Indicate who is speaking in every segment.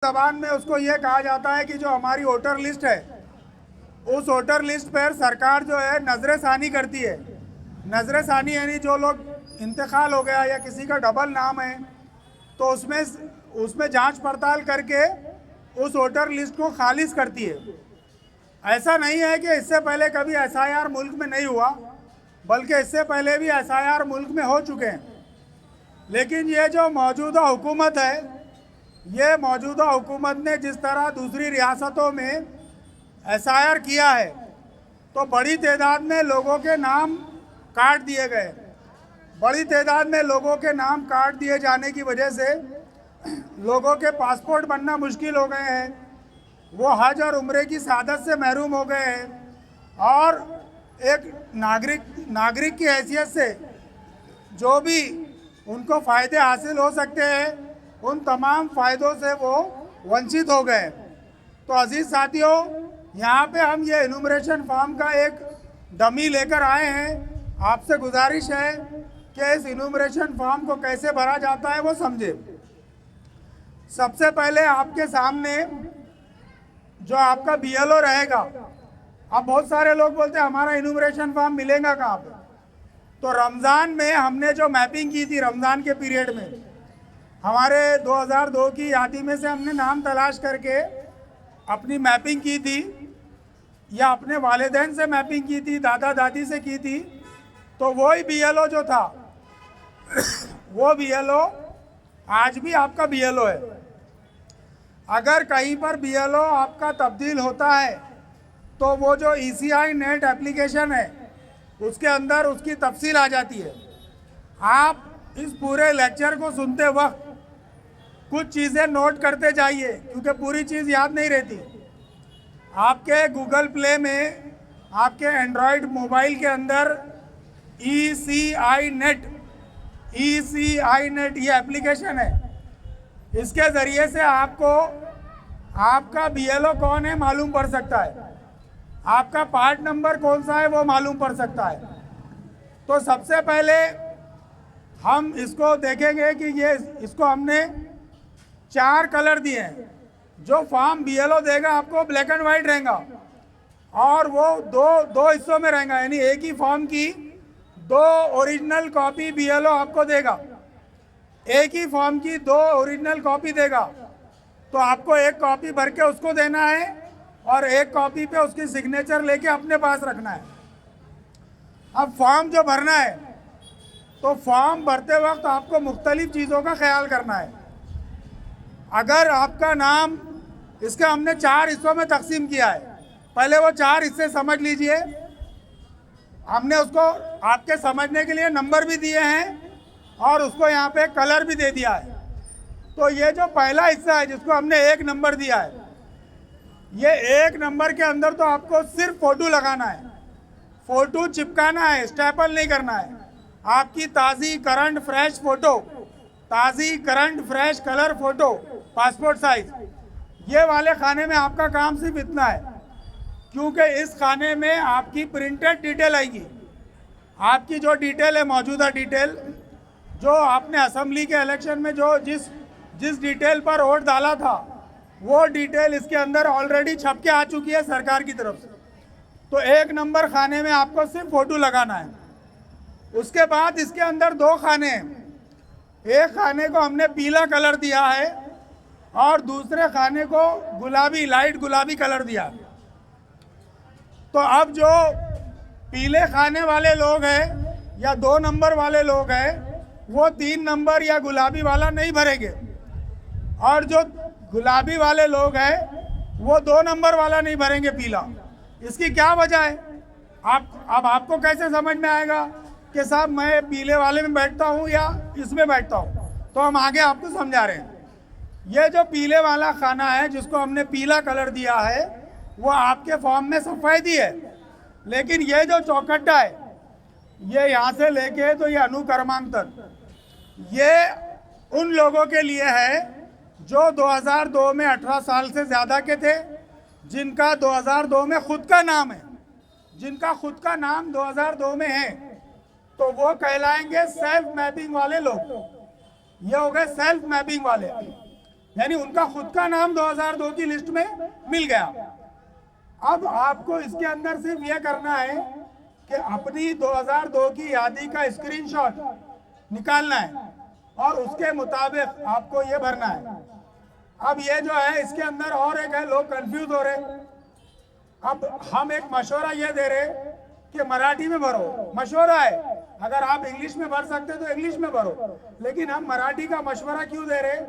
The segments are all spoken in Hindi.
Speaker 1: जबान में उसको ये कहा जाता है कि जो हमारी वोटर लिस्ट है, उस वोटर लिस्ट पर सरकार जो है नजर सानी करती है। नजर सानी यानी जो लोग इंतकाल हो गया या किसी का डबल नाम है तो उसमें जांच पड़ताल करके उस वोटर लिस्ट को खारिज करती है। ऐसा नहीं है कि इससे पहले कभी एसआईआर मुल्क में नहीं हुआ, बल्कि इससे पहले भी एसआईआर मुल्क में हो चुके हैं। लेकिन ये जो मौजूदा हुकूमत है, ये मौजूदा हुकूमत ने जिस तरह दूसरी रियासतों में एसआईआर किया है तो बड़ी तादाद में लोगों के नाम काट दिए गए। बड़ी तादाद में लोगों के नाम काट दिए जाने की वजह से लोगों के पासपोर्ट बनना मुश्किल हो गए हैं, वो हज और उम्रे की सादत से महरूम हो गए हैं और एक नागरिक की हैसियत से जो भी उनको फ़ायदे हासिल हो सकते हैं उन तमाम फ़ायदों से वो वंचित हो गए। तो अजीज़ साथियों, यहाँ पे हम ये इनुमरेशन फॉर्म का एक डमी लेकर आए हैं। आपसे गुजारिश है कि इस इनुमरेशन फॉर्म को कैसे भरा जाता है वो समझे। सबसे पहले आपके सामने जो आपका बीएलओ रहेगा, अब बहुत सारे लोग बोलते हैं हमारा इनुमरेशन फॉर्म मिलेगा कहाँ पे। तो रमज़ान में हमने जो मैपिंग की थी, रमज़ान के पीरियड में हमारे 2002 की यादी में से हमने नाम तलाश करके अपनी मैपिंग की थी या अपने वालिदैन से मैपिंग की थी, दादा दादी से की थी। तो वही बीएलओ जो था वो बीएलओ आज भी आपका बीएलओ है। अगर कहीं पर बीएलओ आपका तब्दील होता है तो वो जो ईसीआई नेट एप्लीकेशन है उसके अंदर उसकी तफसील आ जाती है। आप इस पूरे लेक्चर को सुनते वक्त कुछ चीज़ें नोट करते जाइए क्योंकि पूरी चीज़ याद नहीं रहती। आपके गूगल प्ले में, आपके एंड्रॉयड मोबाइल के अंदर ECI नेट ये एप्लीकेशन है। इसके ज़रिए से आपको आपका बीएलओ कौन है मालूम पड़ सकता है, आपका पार्ट नंबर कौन सा है वो मालूम पड़ सकता है। तो सबसे पहले हम इसको देखेंगे कि इसको हमने 4 कलर दिए हैं। जो फॉर्म बीएलओ देगा आपको ब्लैक एंड वाइट रहेगा और वो दो हिस्सों में रहेगा, यानी एक ही फॉर्म की 2 ओरिजिनल कॉपी बीएलओ आपको देगा। एक ही फॉर्म की 2 ओरिजिनल कॉपी देगा तो आपको एक कॉपी भर के उसको देना है और एक कॉपी पे उसकी सिग्नेचर लेके अपने पास रखना है। अब फॉर्म जो भरना है तो फॉर्म भरते वक्त आपको मुख्तलिफ चीज़ों का ख्याल करना है। अगर आपका नाम, इसके हमने 4 हिस्सों में तकसीम किया है, पहले वो 4 हिस्से समझ लीजिए। हमने उसको आपके समझने के लिए नंबर भी दिए हैं और उसको यहाँ पे कलर भी दे दिया है। तो ये जो पहला हिस्सा है जिसको हमने 1 नंबर दिया है, ये 1 नंबर के अंदर तो आपको सिर्फ फ़ोटो लगाना है, फ़ोटो चिपकाना है, स्टेपल नहीं करना है। आपकी ताज़ी करंट फ्रेश फ़ोटो, ताज़ी current fresh colour photo, passport size, ये वाले खाने में आपका काम सिर्फ इतना है, क्योंकि इस खाने में आपकी प्रिंटेड डिटेल आएगी। आपकी जो डिटेल है, मौजूदा डिटेल, जो आपने असेंबली के इलेक्शन में जो जिस डिटेल पर वोट डाला था वो डिटेल इसके अंदर ऑलरेडी छप के आ चुकी है सरकार की तरफ से। तो 1 नंबर खाने में आपको सिर्फ फ़ोटो लगाना है। उसके बाद इसके अंदर 2 खाने हैं। एक खाने को हमने पीला कलर दिया है और दूसरे खाने को गुलाबी, लाइट गुलाबी कलर दिया। तो अब जो पीले खाने वाले लोग हैं या 2 नंबर वाले लोग हैं वो 3 नंबर या गुलाबी वाला नहीं भरेंगे और जो गुलाबी वाले लोग हैं वो 2 नंबर वाला नहीं भरेंगे, पीला। इसकी क्या वजह है? अब आपको कैसे समझ में आएगा कि साहब मैं पीले वाले में बैठता हूँ या इसमें बैठता हूँ? तो हम आगे आपको समझा रहे हैं। ये जो पीले वाला खाना है जिसको हमने पीला कलर दिया है वो आपके फॉर्म में सफ़ेदी है, लेकिन ये जो चौखट्टा है ये यहाँ से लेके तो ये अनुक्रमांक तक, ये उन लोगों के लिए है जो 2002 में 18 साल से ज़्यादा के थे, जिनका 2002 में खुद का नाम है, जिनका खुद का नाम 2002 में है, तो वो कहलाएंगे सेल्फ मैपिंग वाले लोग। ये हो गए सेल्फ मैपिंग वाले। यानी उनका खुद का नाम 2002 की लिस्ट में मिल गया। अब आपको इसके अंदर सिर्फ यह करना है कि अपनी 2002 की यादी का स्क्रीनशॉट निकालना है और उसके मुताबिक आपको ये भरना है। अब ये जो है इसके अंदर और एक है, लोग कंफ्यूज हो रहे। अब हम एक मशवरा ये दे रहे कि मराठी में भरो, मशवरा है, अगर आप इंग्लिश में भर सकते तो इंग्लिश में भरो, लेकिन हम मराठी का मशवरा क्यों दे रहे?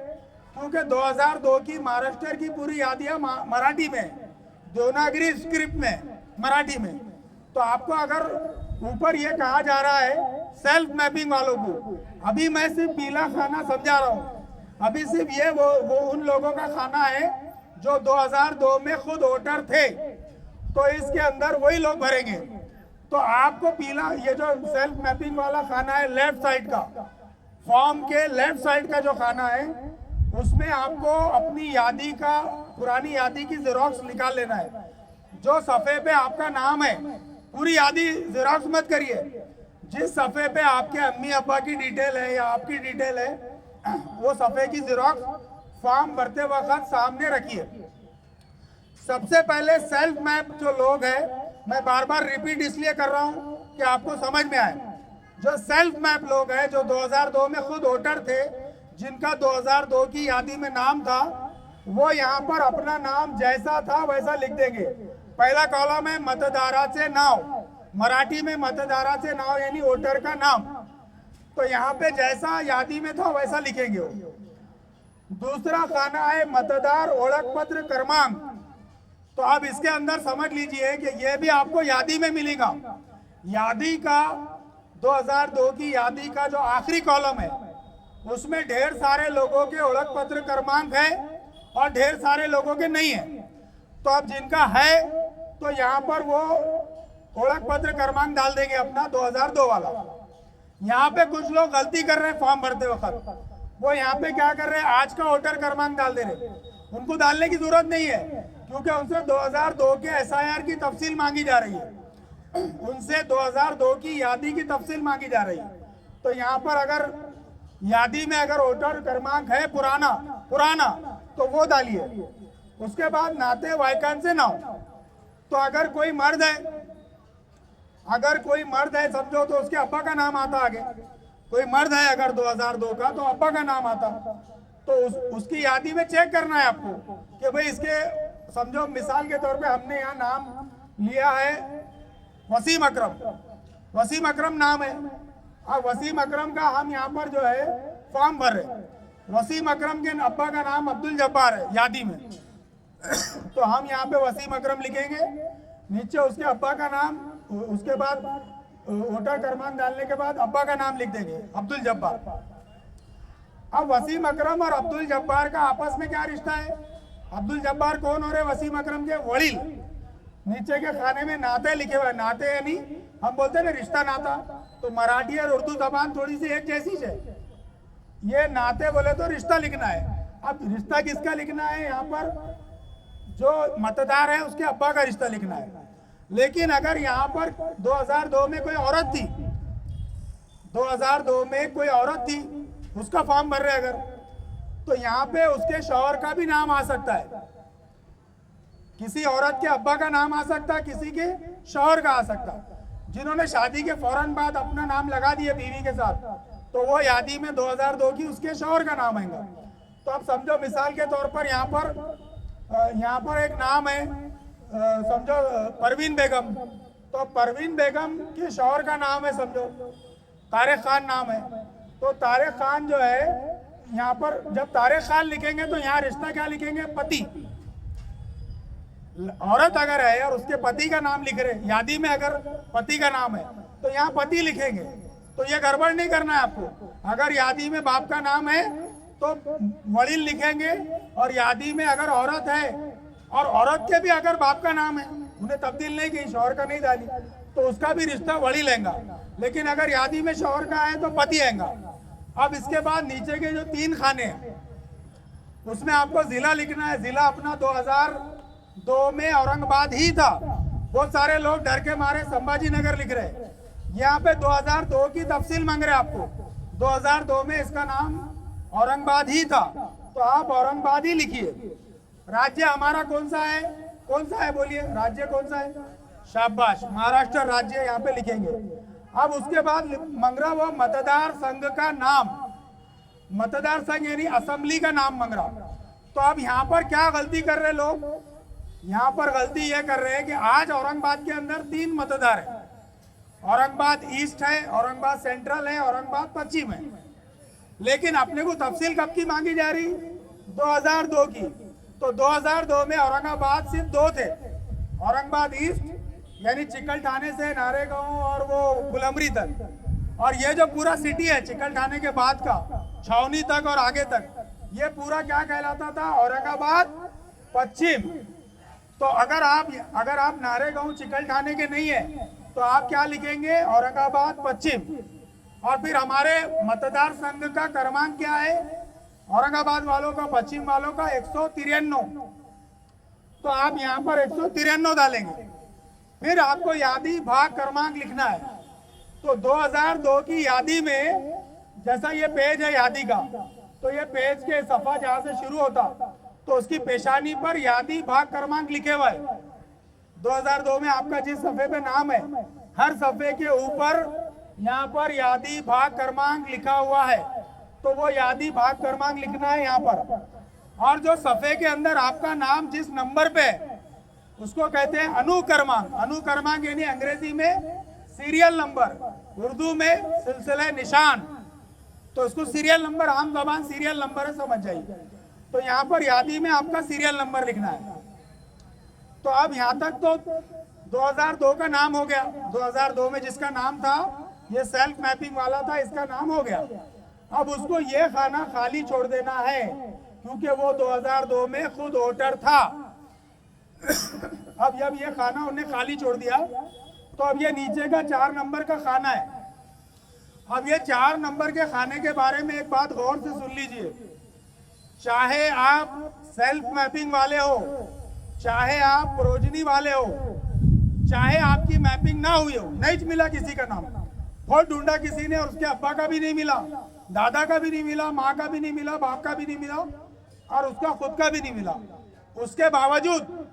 Speaker 1: क्योंकि 2002 की महाराष्ट्र की पूरी यादियां मराठी में, देवनागरी स्क्रिप्ट में, मराठी में। तो आपको अगर ऊपर ये कहा जा रहा है सेल्फ मैपिंग वालों को, अभी मैं सिर्फ पीला खाना समझा रहा हूँ, अभी सिर्फ ये वो उन लोगों का खाना है जो 2002 में खुद वोटर थे, तो इसके अंदर वही लोग भरेंगे। तो आपको पीला ये जो सेल्फ मैपिंग वाला खाना है, लेफ्ट साइड का, फॉर्म के लेफ्ट साइड का जो खाना है, उसमें आपको अपनी यादी का, पुरानी यादी की जेरोक्स निकाल लेना है। जो सफ़े पे आपका नाम है, पूरी यादी जेरोक्स मत करिए, जिस सफ़े पे आपके अम्मी अब्बा की डिटेल है या आपकी डिटेल है, वो सफ़े की जेरोक्स फॉर्म भरते वक्त सामने रखिए। सबसे पहले सेल्फ मैप जो लोग हैं, मैं बार बार रिपीट इसलिए कर रहा हूँ कि आपको समझ में आए, जो सेल्फ मैप लोग हैं जो 2002 में खुद वोटर थे, जिनका 2002 की यादी में नाम था, वो यहाँ पर अपना नाम जैसा था वैसा लिख देंगे। पहला कॉलम है मतदाराचे नाव, मराठी में मतदाराचे नाव यानी वोटर का नाम, तो यहाँ पे जैसा यादी में था वैसा लिखेंगे वो। दूसरा खाना है मतदार ओळख पत्र क्रमांक, तो आप इसके अंदर समझ लीजिए कि ये भी आपको यादी में मिलेगा। यादी का 2002 की यादी का जो आखिरी कॉलम है, उसमें ढेर सारे लोगों के ओळख पत्र क्रमांक है और ढेर सारे लोगों के नहीं है। तो अब जिनका है तो यहाँ पर वो ओळख पत्र क्रमांक डाल देंगे अपना 2002 वाला। यहाँ पे कुछ लोग गलती कर रहे हैं फॉर्म भरते वक्त, वो यहाँ पे क्या कर रहे हैं, आज का वोटर क्रमांक डाल दे रहे। उनको डालने की जरूरत नहीं है, क्योंकि उनसे 2002 के SIR की तफसील मांगी जा रही है, उनसे 2002 की यादी की तफसील मांगी जा रही है। तो यहाँ पर अगर यादी में अगर वोटर क्रमांक है पुराना तो वो डालिए। उसके बाद नाते वायकांचे नाव, तो अगर कोई मर्द है समझो, तो उसके अब्बा का नाम आता आगे। कोई मर्द है अगर 2002 का, तो अब्बा का नाम आता, तो उसकी यादी में चेक करना है आपको कि भाई इसके, समझो मिसाल के तौर पे हमने यहाँ नाम लिया है वसीम अकरम नाम है। अब वसीम अकरम का हम यहाँ पर जो है फॉर्म भर रहे, वसीम अकरम के अब्बा का नाम अब्दुल जब्बार है यादी में, तो हम यहाँ पे वसीम अकरम लिखेंगे, नीचे उसके अब्बा का नाम, उसके बाद वोटर क्रमांक डालने के बाद अब्बा का नाम लिख देंगे अब्दुल जब्बार। अब वसीम अकरम और अब्दुल जब्बार का आपस में क्या रिश्ता है? अब्दुल जब्बार कौन हो रहे? वसीम अकरम के वड़ील। नीचे के खाने में नाते लिखे हुए, नाते यानी हम बोलते हैं ना रिश्ता नाता, तो मराठी और उर्दू जबान थोड़ी सी एक जैसी है। ये नाते बोले तो रिश्ता लिखना है। अब रिश्ता किसका लिखना है? यहाँ पर जो मतदार है उसके अब्बा का रिश्ता लिखना है। लेकिन अगर यहाँ पर 2002 में कोई औरत थी, 2002 में कोई औरत थी, उसका फॉर्म भर रहे अगर, तो यहाँ पे उसके शौहर का भी नाम आ सकता है, किसी औरत के अब्बा का नाम आ सकता है, किसी के शौहर का आ सकता है। जिन्होंने शादी के फौरन बाद अपना नाम लगा दिया बीवी के साथ, तो वो यादी में 2002 की उसके शौहर का नाम आएगा। तो आप समझो मिसाल के तौर पर यहाँ पर एक नाम है, समझो परवीन बेगम, तो परवीन बेगम के शौहर का नाम है समझो तारिक खान नाम है, तो तारिक खान जो है यहाँ पर जब तारिक खान लिखेंगे तो यहाँ रिश्ता क्या लिखेंगे? पति। औरत अगर है और उसके पति का नाम लिख रहे, यादी में अगर पति का नाम है तो यहाँ पति लिखेंगे। तो ये गड़बड़ नहीं करना है आपको। अगर यादी में बाप का नाम है तो वड़ील लिखेंगे, और यादी में अगर औरत है और औरत के भी अगर बाप का नाम है, उन्हें तब्दील नहीं की, शौहर का नहीं डाली, तो उसका भी रिश्ता वड़ील लेगा। लेकिन अगर यादी में शौहर का है तो पति आएगा। अब इसके बाद नीचे के जो 3 खाने हैं उसमें आपको जिला लिखना है। जिला अपना 2002 में औरंगाबाद ही था। बहुत सारे लोग डर के मारे संभाजी नगर लिख रहे हैं, यहाँ पे 2002 की तफसील मांग रहे हैं आपको। 2002 में इसका नाम औरंगाबाद ही था, तो तो आप औरंगाबाद ही लिखिए। राज्य हमारा कौन सा है, कौन सा है बोलिए, राज्य कौन सा है? शाबाश, महाराष्ट्र राज्य यहाँ पे लिखेंगे। अब उसके बाद मंगरा वो मतदार संघ का नाम, मतदार संघ यानी असेंबली का नाम मंगरा। तो अब यहाँ पर क्या गलती कर रहे लोग, यहाँ पर गलती ये कर रहे हैं कि आज औरंगाबाद के अंदर 3 मतदार है। औरंगाबाद ईस्ट है, औरंगाबाद सेंट्रल है, औरंगाबाद पश्चिम है। लेकिन अपने को तफसील कब की मांगी जा रही? 2002 की। तो 2002 में औरंगाबाद सिर्फ 2 थे, औरंगाबाद ईस्ट यानी चिकल ठाणे से नारेगांव और वो गुलमरी तक, और ये जो पूरा सिटी है चिकल ठाणे के बाद का छावनी तक और आगे तक, ये पूरा क्या कहलाता था? औरंगाबाद पश्चिम। तो अगर आप नारेगांव चिकल ठाणे के नहीं है तो आप क्या लिखेंगे? औरंगाबाद पश्चिम। और फिर हमारे मतदार संघ का क्रमांक क्या है? औरंगाबाद वालों का, पश्चिम वालों का 193। तो आप यहाँ पर 193 डालेंगे। फिर आपको यादी भाग क्रमांक लिखना है। तो 2002 की यादी में, जैसा ये पेज है यादी का, तो ये पेज के सफा जहाँ से शुरू होता तो उसकी पेशानी पर यादी भाग क्रमांक लिखे हुआ है। 2002 में आपका जिस सफे पे नाम है, हर सफे के ऊपर यहाँ पर यादी भाग क्रमांक लिखा हुआ है। तो वो यादी भाग क्रमांक लिखना है यहाँ पर। और जो सफे के अंदर आपका नाम जिस नंबर पे है उसको कहते हैं अनुक्रमांक। अनुक्रमांक यानी अंग्रेजी में सीरियल नंबर, उर्दू में सिलसिला निशान। तो उसको सीरियल नंबर, आम जबान सीरियल नंबर है, समझ जाइए। तो यहाँ पर यादी में आपका सीरियल नंबर लिखना है। तो अब यहाँ तक तो 2002 का नाम हो गया। 2002 में जिसका नाम था, ये सेल्फ मैपिंग वाला था, इसका नाम हो गया। अब उसको ये खाना खाली छोड़ देना है क्योंकि वो 2002 में खुद वोटर था। अब जब ये खाना उन्हें खाली छोड़ दिया तो अब ये नीचे का 4 नंबर का खाना है। अब ये 4 नंबर के खाने के बारे में एक बात गौर से सुन लीजिए। चाहे आप सेल्फ मैपिंग वाले हो, चाहे आप प्रोजनी वाले हो, चाहे आपकी मैपिंग ना हुई हो, नहीं मिला किसी का नाम, बहुत ढूंढा किसी ने और उसके अब्बा का भी नहीं मिला, दादा का भी नहीं मिला, माँ का भी नहीं मिला, बाप का भी नहीं मिला और उसका खुद का भी नहीं मिला, उसके बावजूद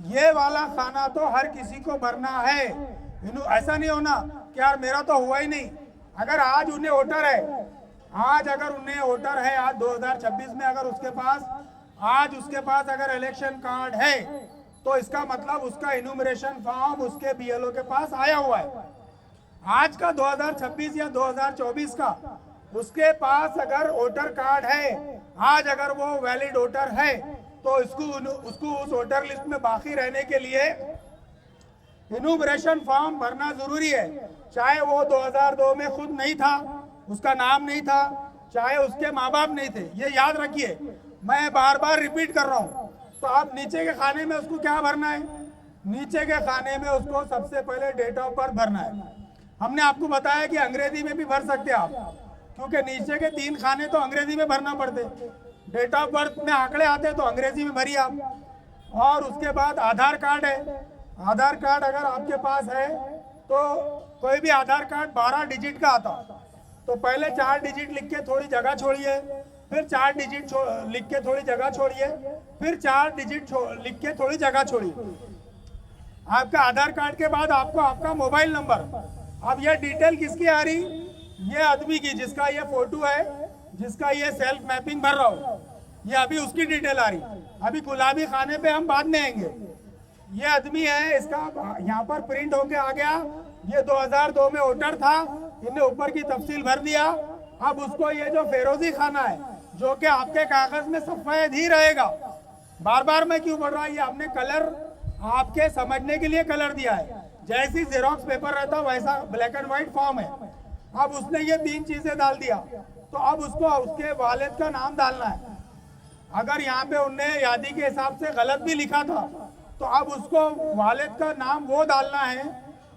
Speaker 1: ये वाला खाना तो हर किसी को भरना है। ऐसा नहीं होना कि यार मेरा तो हुआ ही नहीं। अगर आज उन्हें वोटर है, आज अगर उन्हें वोटर है, आज 2026 में अगर उसके पास अगर इलेक्शन कार्ड है तो इसका मतलब उसका इन्यूमरेशन फॉर्म उसके बीएलओ के पास आया हुआ है। आज का 2026 या 2024 का उसके पास अगर वोटर कार्ड है, आज अगर वो वैलिड वोटर है तो उसको उस वोटर लिस्ट में बाकी रहने के लिए इन्यूमरेशन फॉर्म भरना जरूरी है। चाहे वो 2002 में खुद नहीं था, उसका नाम नहीं था, चाहे उसके माँ बाप नहीं थे। ये याद रखिए, मैं बार बार रिपीट कर रहा हूँ। तो आप नीचे के खाने में उसको क्या भरना है? नीचे के खाने में उसको सबसे पहले डेट ऑफ बर्थ भरना है। हमने आपको बताया कि अंग्रेजी में भी भर सकते हैं आप, क्योंकि नीचे के 3 खाने तो अंग्रेजी में भरना पड़ते। डेट ऑफ बर्थ में आंकड़े आते तो अंग्रेजी में भरिए आप। और उसके बाद आधार कार्ड है। आधार कार्ड अगर आपके पास है तो कोई भी आधार कार्ड 12 डिजिट का आता, तो पहले 4 डिजिट लिख के थोड़ी जगह छोड़िए, फिर 4 डिजिट लिख के थोड़ी जगह छोड़िए, फिर 4 डिजिट लिख के थोड़ी जगह छोड़िए। आपका आधार कार्ड के बाद आपको आपका मोबाइल नंबर। अब ये डिटेल किसकी आ रही? ये आदमी की जिसका ये फोटो है, जिसका ये सेल्फ मैपिंग भर रहा हो, ये अभी उसकी डिटेल आ रही। अभी गुलाबी खाने पे हम बाद में आएंगे। ये आदमी है, इसका यहाँ पर प्रिंट होके आ गया, ये 2002 में वोटर था, इन्हें ऊपर की तफसील भर दिया। अब उसको ये जो फेरोजी खाना है जो कि आपके कागज में सफेद ही रहेगा, बार बार मैं क्यों पढ़ रहा, ये आपने कलर आपके समझने के लिए कलर दिया है। जैसी जेरोक्स पेपर रहता वैसा ब्लैक एंड व्हाइट फॉर्म है। अब उसने ये 3 चीजें डाल दिया, तो अब उसको उसके वालिद का नाम डालना है। अगर यहाँ पे उनने यादी के हिसाब से गलत भी लिखा था तो अब उसको वालिद का नाम वो डालना है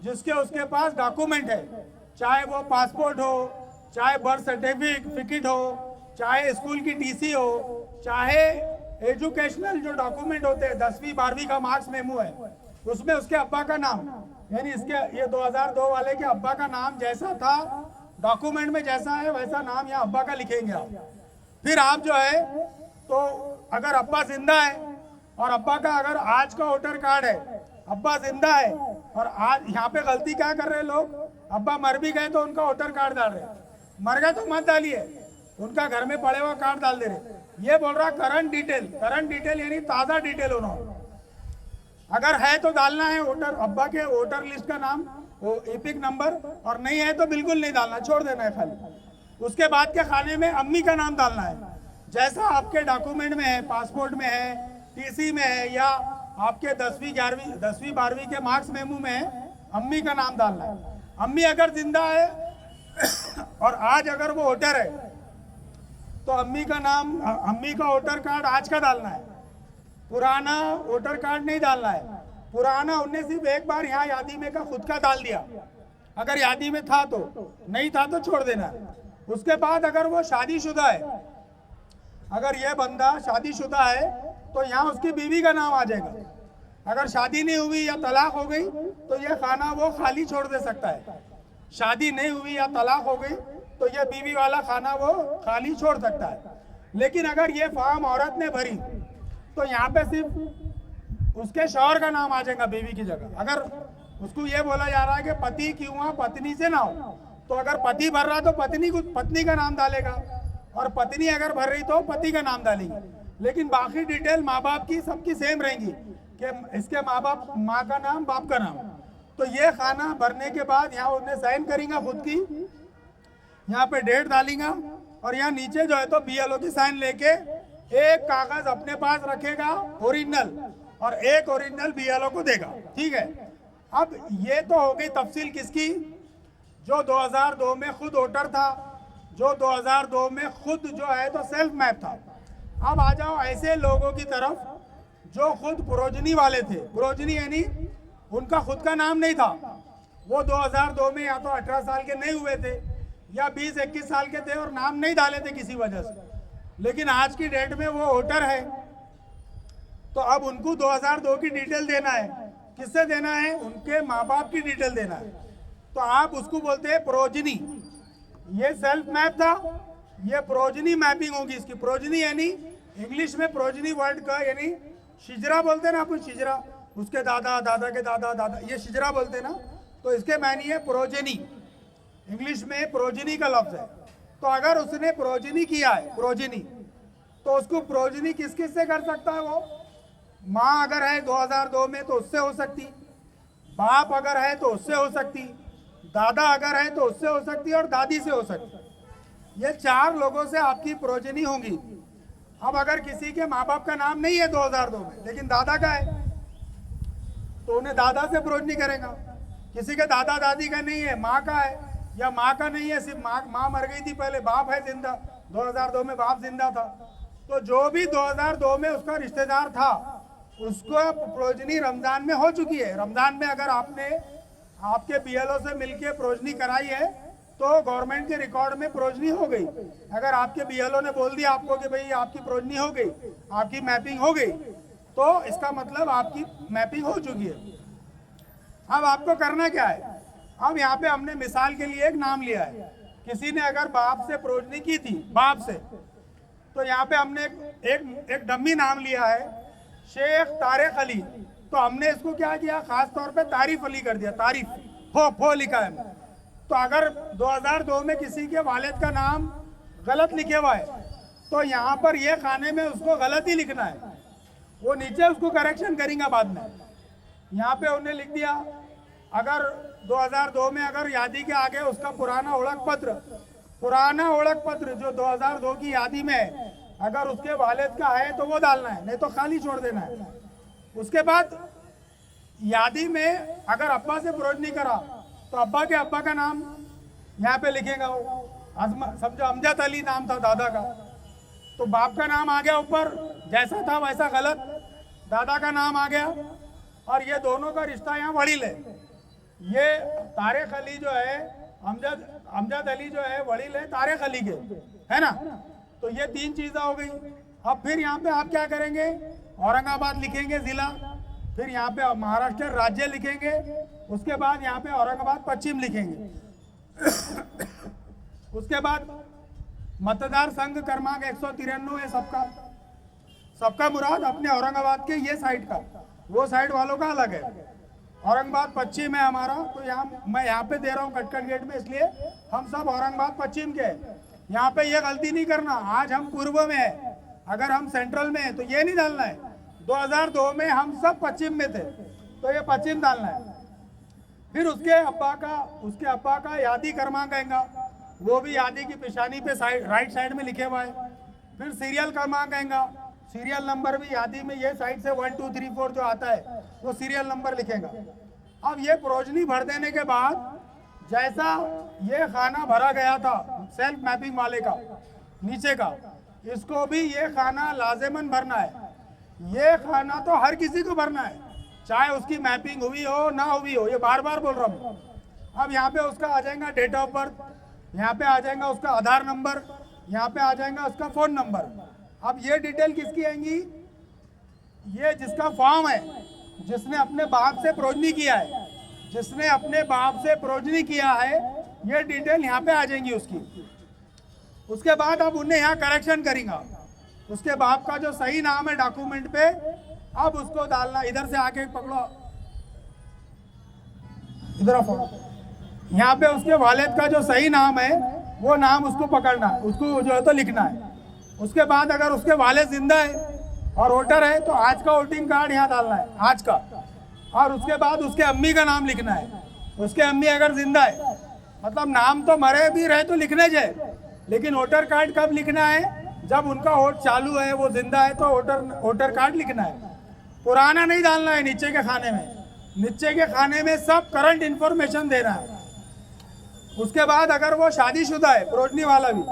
Speaker 1: जिसके उसके पास डॉक्यूमेंट है, चाहे वो पासपोर्ट हो, चाहे बर्थ सर्टिफिकेट हो, चाहे स्कूल की टीसी हो, चाहे एजुकेशनल जो डॉक्यूमेंट होते हैं 10वीं 12वीं का मार्क्स मेमो है उसमें उसके अब्बा का नाम, यानी इसके ये 2002 वाले के अब्बा का नाम जैसा था डॉक्यूमेंट में जैसा है वैसा नाम यहाँ अब्बा का लिखेंगे आप। फिर आप जो है तो अगर अब्बा जिंदा है और अब्बा का अगर आज का वोटर कार्ड है, अब्बा जिंदा है और आज यहाँ पे गलती क्या कर रहे हैं लोग, अब्बा मर भी गए तो उनका वोटर कार्ड डाल रहे हैं, मर गए तो मत डालिए, उनका घर में पड़े हुआ कार्ड डाल दे रहे। ये बोल रहा करंट डिटेल यानी ताज़ा डिटेल उन्होंने अगर है तो डालना है वोटर, अब्बा के वोटर लिस्ट का नाम, वो एपिक नंबर, और नहीं है तो बिल्कुल नहीं डालना, छोड़ देना है खाली। उसके बाद के खाने में अम्मी का नाम डालना है, जैसा आपके डॉक्यूमेंट में है, पासपोर्ट में है, टीसी में है, या आपके 10वीं 12वीं के मार्क्स मेमो में है, अम्मी का नाम डालना है। अम्मी अगर जिंदा है और आज अगर वो वोटर है तो अम्मी का नाम, अम्मी का वोटर कार्ड आज का डालना है, पुराना वोटर कार्ड नहीं डालना है। पुराना उनने सिर्फ एक बार यहाँ यादी में का खुद का डाल दिया, अगर यादी में था तो, नहीं था तो छोड़ देना। उसके बाद अगर वो शादीशुदा है, अगर ये बंदा शादीशुदा है तो यहाँ उसकी बीवी का नाम आ जाएगा। अगर शादी नहीं हुई या तलाक हो गई तो ये खाना वो खाली छोड़ दे सकता है। शादी नहीं हुई या तलाक हो गई तो ये बीवी वाला खाना वो खाली छोड़ सकता है। लेकिन अगर ये फॉर्म औरत ने भरी तो यहाँ पे सिर्फ उसके शौहर का नाम आ जाएगा बीवी की जगह। अगर उसको ये बोला जा रहा है कि पति क्यों हुआ, पत्नी से ना हो, तो अगर पति भर रहा तो पत्नी का नाम डालेगा, और पत्नी अगर भर रही तो पति का नाम डालेगी। लेकिन बाकी डिटेल माँ बाप की सबकी सेम रहेंगी कि इसके माँ बाप, माँ का नाम, बाप का नाम। तो ये खाना भरने के बाद यहाँ उन्हें साइन करेंगे खुद की, यहाँ पे डेट डालेगा, और यहाँ नीचे जो है तो BLO की साइन लेके एक कागज अपने पास रखेगा ओरिजिनल, और एक ओरिजिनल BLO को देगा। ठीक है, अब ये तो हो गई तफसील किसकी, जो 2002 में खुद वोटर था, जो 2002 में खुद जो है तो सेल्फ मैप था। अब आ जाओ ऐसे लोगों की तरफ जो खुद प्रोजनी वाले थे। प्रोजनी यानी उनका खुद का नाम नहीं था, वो 2002 में या तो 18 साल के नहीं हुए थे या 20-21 साल के थे और नाम नहीं डाले थे किसी वजह से, लेकिन आज की डेट में वो वोटर है। तो अब उनको 2002 की डिटेल देना है। किससे देना है? उनके माँ बाप की डिटेल देना है। तो आप उसको बोलते हैं प्रोजनी। ये सेल्फ मैप था, ये प्रोजनी मैपिंग होगी इसकी। प्रोजनी यानी इंग्लिश में प्रोजनी वर्ड का यानी शिजरा बोलते हैं ना अपन, शिजरा, उसके दादा, दादा के दादा, दादा, ये शिजरा बोलते हैं ना, तो इसके मायने है प्रोजनी। इंग्लिश में प्रोजनी का लफ्ज है। तो अगर उसने प्रोजनी किया है, प्रोजनी, तो उसको प्रोजनी किस किस से कर सकता है? वो माँ अगर है 2002 में तो उससे हो सकती, बाप अगर है तो उससे हो सकती, दादा अगर है तो उससे हो सकती, और दादी से हो सकती। ये 4 लोगों से आपकी प्रोजनी होंगी। अब अगर किसी के माँ बाप का नाम नहीं है 2002 में लेकिन दादा का है तो उन्हें दादा से प्रोजनी करेगा। किसी के दादा दादी का नहीं है, माँ का है, या माँ का नहीं है, सिर्फ माँ मर गई थी पहले, बाप है जिंदा, 2002 में बाप जिंदा था, तो जो भी 2002 में उसका रिश्तेदार था उसको प्रोजनी रमजान में हो चुकी है। रमजान में अगर आपने आपके BLO से मिलके प्रोजनी कराई है तो गवर्नमेंट के रिकॉर्ड में प्रोजनी हो गई। अगर आपके BLO ने बोल दिया आपको कि भाई आपकी प्रोजनी हो गई, आपकी मैपिंग हो गई, तो इसका मतलब आपकी मैपिंग हो चुकी है। अब आपको करना क्या है? अब यहाँ पे हमने मिसाल के लिए एक नाम लिया है। किसी ने अगर बाप से प्रोजनी की थी, बाप से, तो यहाँ पे हमने एक डम्मी नाम लिया है, शेख तारिक अली। तो हमने इसको क्या किया, खास तौर पे तारीफ अली कर दिया, तारीफ, फो लिखा है। तो अगर 2002 में किसी के वालिद का नाम गलत लिखे हुआ है तो यहाँ पर ये खाने में उसको गलत ही लिखना है, वो नीचे उसको करेक्शन करेंगे बाद में। यहाँ पे उन्हें लिख दिया, अगर 2002 में अगर यादी के आगे उसका पुराना ओळख पत्र जो 2002 की यादी में है, अगर उसके वालिद का है तो वो डालना है, नहीं तो खाली छोड़ देना है। उसके बाद यादी में अगर अब्बा से प्रोजनी करा तो अब्बा के अब्बा का नाम यहाँ पे लिखेगा वो, समझो अमजद अली नाम था दादा का, तो बाप का नाम आ गया ऊपर, जैसा था वैसा गलत, दादा का नाम आ गया, और ये दोनों का रिश्ता यहाँ वड़ील है। ये तारिक अली जो है, अमजद अली जो है वड़ील है तारिक अली के, है ना। तो ये 3 चीज़ें हो गई। अब फिर यहाँ पे आप क्या करेंगे, औरंगाबाद लिखेंगे ज़िला, फिर यहाँ पे महाराष्ट्र राज्य लिखेंगे, उसके बाद यहाँ पे औरंगाबाद पश्चिम लिखेंगे। उसके बाद मतदार संघ क्रमांक 193 है सबका, सबका मुराद अपने औरंगाबाद के ये साइड का, वो साइड वालों का अलग है। औरंगाबाद पश्चिम है हमारा, तो यहाँ मैं यहाँ पे दे रहा हूँ कटकट गेट में, इसलिए हम सब औरंगाबाद पश्चिम के हैं। यहाँ पे ये गलती नहीं करना, आज हम पूर्व में है, अगर हम सेंट्रल में है तो ये नहीं डालना है। 2002 में हम सब पश्चिम में थे, तो ये पश्चिम डालना है। फिर उसके अब्बा का यादी क्रमांक आएगा, वो भी यादी की पेशानी पे राइट साइड में लिखे हुआ है। फिर सीरियल क्रमांक आएगा, सीरियल नंबर भी यादी में ये साइड से 1 2 3 4 जो आता है वो सीरियल नंबर लिखेगा। अब ये प्रोजनी भर देने के बाद जैसा ये खाना भरा गया था सेल्फ मैपिंग वाले का नीचे का, इसको भी ये खाना लाजिमन भरना है। ये खाना तो हर किसी को भरना है, चाहे उसकी मैपिंग हुई हो ना हुई हो, ये बार बार बोल रहा हूँ। अब यहाँ पे उसका आ जाएगा डेट ऑफ बर्थ, यहाँ पे आ जाएगा उसका आधार नंबर, यहाँ पे आ जाएगा उसका फ़ोन नंबर। अब ये डिटेल किसकी आएंगी? ये जिसका फॉर्म है, जिसने अपने बाप से प्रोजनी किया है, जिसने अपने बाप से प्रोजनी किया है, ये डिटेल यहाँ पे आ जाएंगी उसकी। उसके बाद अब उन्हें यहाँ करेक्शन करेंगे, उसके बाप का जो सही नाम है डॉक्यूमेंट पे, अब उसको डालना। इधर से आके पकड़ो, इधर आओ। यहाँ पे उसके वालिद का जो सही नाम है वो नाम उसको पकड़ना, उसको जो है तो लिखना है। उसके बाद अगर उसके वालिद जिंदा है और वोटर है तो आज का वोटिंग कार्ड यहाँ डालना है, आज का। और उसके बाद उसके अम्मी का नाम लिखना है। उसके अम्मी अगर जिंदा है, मतलब नाम तो मरे भी रहे तो लिखने जाए, लेकिन वोटर कार्ड कब लिखना है? जब उनका वोट चालू है, वो जिंदा है, तो वोटर कार्ड लिखना है। पुराना नहीं डालना है नीचे के खाने में, नीचे के खाने में सब करंट इंफॉर्मेशन देना है। उसके बाद अगर वो शादीशुदा है, प्रोजनी वाला भी,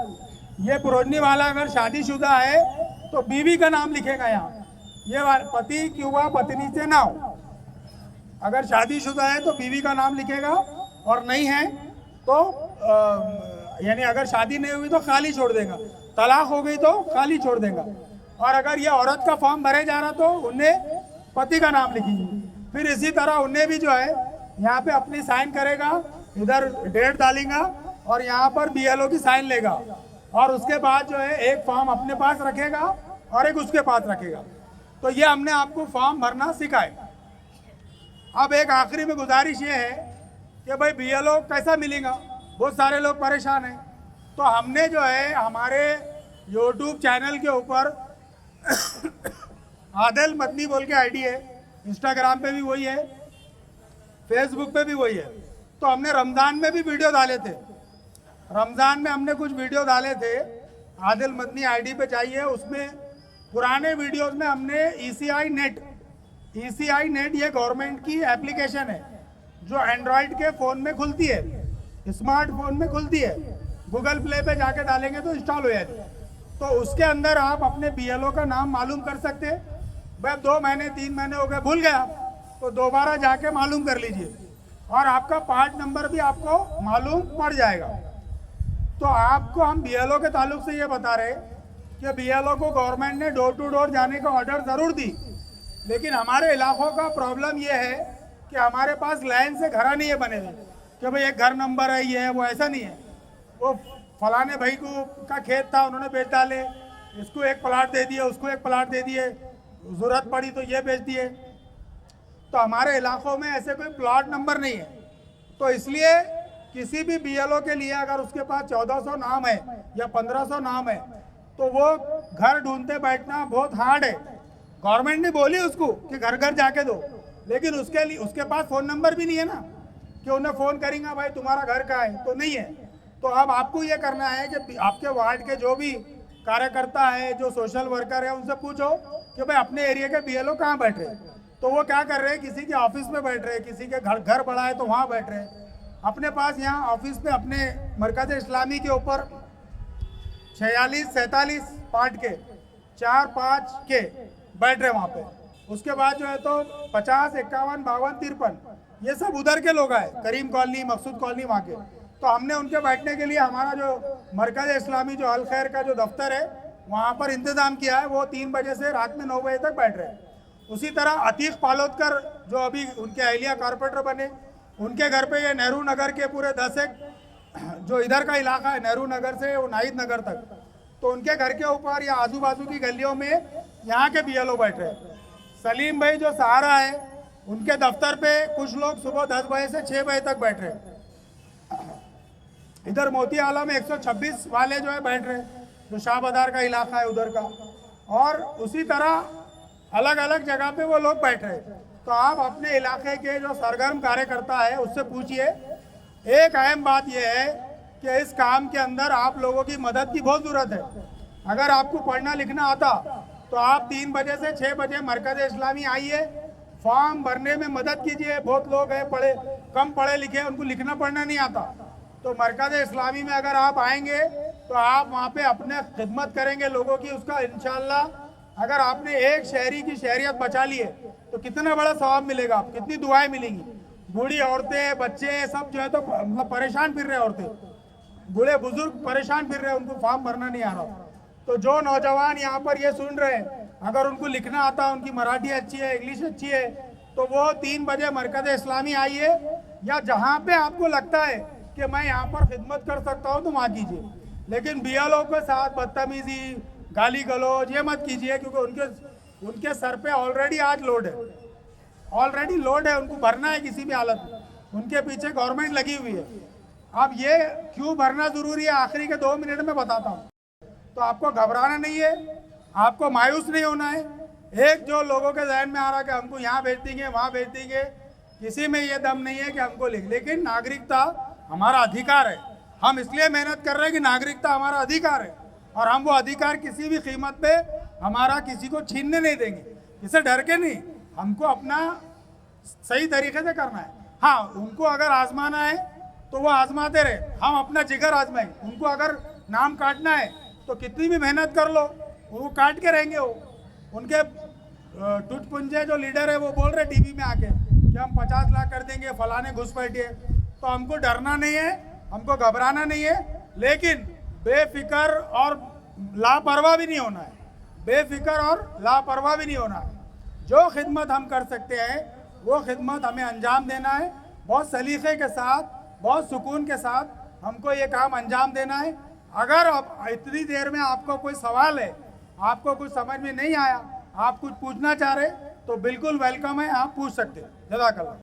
Speaker 1: ये प्रोजनी वाला अगर शादीशुदा है तो बीवी का नाम लिखेगा यहाँ। ये पति की हुआ पत्नी से ना हो, अगर शादीशुदा है तो बीवी का नाम लिखेगा, और नहीं है तो यानी अगर शादी नहीं हुई तो खाली छोड़ देगा, तलाक हो गई तो खाली छोड़ देगा। और अगर ये औरत का फॉर्म भरे जा रहा तो उन्हें पति का नाम लिखेंगे। फिर इसी तरह उन्हें भी जो है यहाँ पे अपनी साइन करेगा, इधर डेट डालेगा और यहाँ पर BLO की साइन लेगा, और उसके बाद जो है एक फॉर्म अपने पास रखेगा और एक उसके पास रखेगा। तो ये हमने आपको फॉर्म भरना सिखाए। अब एक आखिरी में गुजारिश ये है कि भाई BLO कैसा मिलेगा, बहुत सारे लोग परेशान हैं। तो हमने जो है हमारे YouTube चैनल के ऊपर आदिल मदनी बोल के ID है, इंस्टाग्राम पे भी वही है, फेसबुक पे भी वही है। तो हमने रमज़ान में भी वीडियो डाले थे, रमज़ान में हमने कुछ वीडियो डाले थे, आदिल मदनी ID पे जाइए, उसमें पुराने वीडियोस में हमने ECI नेट ये गवर्नमेंट की एप्लीकेशन है जो एंड्रॉयड के फ़ोन में खुलती है, स्मार्टफोन में खुलती है, गूगल प्ले पे जाके डालेंगे तो इंस्टॉल हो जाती है। तो उसके अंदर आप अपने BLO का नाम मालूम कर सकते हैं। भाई 2 महीने 3 महीने हो गए भूल गया तो दोबारा जाके मालूम कर लीजिए, और आपका पार्ट नंबर भी आपको मालूम पड़ जाएगा। तो आपको हम BLO के ताल्लुक से ये बता रहे कि BLO को गवर्नमेंट ने डोर टू डोर जाने का ऑर्डर ज़रूर दी, लेकिन हमारे इलाकों का प्रॉब्लम ये है कि हमारे पास लाइन से घर नहीं है बने हुए कि भाई एक घर नंबर है, ये है वो, ऐसा नहीं है। वो फलाने भाई को का खेत था, उन्होंने बेच डाले, इसको एक प्लाट दे दिए, उसको एक प्लाट दे दिए, ज़रूरत पड़ी तो ये बेच दिए। तो हमारे इलाकों में ऐसे कोई प्लॉट नंबर नहीं है। तो इसलिए किसी भी BLO के लिए अगर उसके पास 1400 नाम है या 1500 नाम है तो वो घर ढूंढते बैठना बहुत हार्ड है। गवर्नमेंट ने बोली उसको कि घर घर जाके दो, लेकिन उसके लिए उसके पास फ़ोन नंबर भी नहीं है ना कि उन्हें फ़ोन करेंगे भाई तुम्हारा घर कहाँ है, तो नहीं है। तो अब आपको ये करना है कि आपके वार्ड के जो भी कार्यकर्ता है, जो सोशल वर्कर है, उनसे पूछो कि भाई अपने एरिया के BLO कहाँ बैठ रहे हैं। तो वो क्या कर रहे हैं, किसी के ऑफिस में बैठ रहे हैं, किसी के घर बड़ा है तो वहाँ बैठ रहे हैं। अपने पास यहाँ ऑफिस में अपने मरकज़ इस्लामी के ऊपर 46-47 पार्ट के 4-5 के बैठ रहे वहाँ पे। उसके बाद जो है तो 50, 51, 52, 53 ये सब उधर के लोग आए, करीम कॉलोनी, मकसूद कॉलोनी वहाँ के। तो हमने उनके बैठने के लिए हमारा जो मरकज़ इस्लामी जो अल खैर का जो दफ्तर है वहाँ पर इंतज़ाम किया है। वो 3 बजे से रात में 9 बजे तक बैठ रहे हैं। उसी तरह अतीक पालोदकर जो अभी उनके अहलिया कारपोरेटर बने, उनके घर पे ये नेहरू नगर के पूरे 10 एक जो इधर का इलाका है नेहरू नगर से वो नाहिद नगर तक, तो उनके घर के ऊपर या आजू बाजू की गलियों में यहाँ के बीएलओ बैठ रहे हैं। सलीम भाई जो सहारा है, उनके दफ्तर पे कुछ लोग सुबह 10 बजे से 6 बजे तक बैठ रहे हैं। इधर मोती आला में 126 वाले जो है बैठ रहे हैं, जो शाह बाजार का इलाका है उधर का, और उसी तरह अलग अलग जगह पे वो लोग बैठ रहे हैं। तो आप अपने इलाके के जो सरगर्म कार्यकर्ता है उससे पूछिए। एक अहम बात यह है कि इस काम के अंदर आप लोगों की मदद की बहुत ज़रूरत है। अगर आपको पढ़ना लिखना आता तो आप 3 बजे से 6 बजे मरकज़ इस्लामी आइए, फॉर्म भरने में मदद कीजिए। बहुत लोग हैं कम पढ़े लिखे, उनको लिखना पढ़ना नहीं आता। तो मरकज़ इस्लामी में अगर आप आएंगे तो आप वहाँ पे अपने खिदमत करेंगे लोगों की, उसका इंशाल्लाह अगर आपने एक शहरी की शहरियत बचा ली है तो कितना बड़ा सवाब मिलेगा, आप कितनी दुआएं मिलेंगी। बूढ़ी औरतें, बच्चे सब जो है तो मतलब परेशान फिर रहे, औरतें बूढ़े बुजुर्ग परेशान फिर रहे, उनको फॉर्म भरना नहीं आ रहा। तो जो नौजवान यहाँ पर ये सुन रहे हैं, अगर उनको लिखना आता, उनकी मराठी अच्छी है, इंग्लिश अच्छी है, तो वो 3 बजे मरकज़ इस्लामी आइए, या जहाँ पे आपको लगता है कि मैं यहाँ पर खिदमत कर सकता हूँ तो वहाँ कीजिए। लेकिन बीएलओ के साथ बदतमीजी, गाली गलौज ये मत कीजिए, क्योंकि उनके सर पे ऑलरेडी आज लोड है, ऑलरेडी लोड है, उनको भरना है किसी भी हालत में। उनके पीछे गवर्नमेंट लगी हुई है। अब ये क्यों भरना ज़रूरी है, आखिरी के 2 मिनट में बताता हूँ। तो आपको घबराना नहीं है, आपको मायूस नहीं होना है। एक जो लोगों के जहन में आ रहा है कि हमको यहाँ भेज देंगे, वहाँ भेज देंगे, किसी में ये दम नहीं है कि हमको लेकिन नागरिकता हमारा अधिकार है। हम इसलिए मेहनत कर रहे हैं कि नागरिकता हमारा अधिकार है, और हम वो अधिकार किसी भी कीमत पे हमारा किसी को छीनने नहीं देंगे, किसे डर के नहीं। हमको अपना सही तरीके से करना है। हाँ, उनको अगर आजमाना है तो वो आजमाते रहे, हम अपना जिगर आजमाएं। उनको अगर नाम काटना है तो कितनी भी मेहनत कर लो, वो काट के रहेंगे। वो उनके टुटपुंजे जो लीडर है वो बोल रहे टीवी में आके कि हम 50 लाख कर देंगे, फलाने घुसपैठिए। तो हमको डरना नहीं है, हमको घबराना नहीं है, लेकिन बेफिक्र और लापरवाह भी नहीं होना है। बेफिक्र और लापरवाह भी नहीं होना है। जो खिदमत हम कर सकते हैं वो खिदमत हमें अंजाम देना है, बहुत सलीके के साथ, बहुत सुकून के साथ हमको ये काम अंजाम देना है। अगर अब इतनी देर में आपको कोई सवाल है, आपको कुछ समझ में नहीं आया, आप कुछ पूछना चाह रहे, तो बिल्कुल वेलकम है, आप पूछ सकते हैं। जज़ाकल्लाह।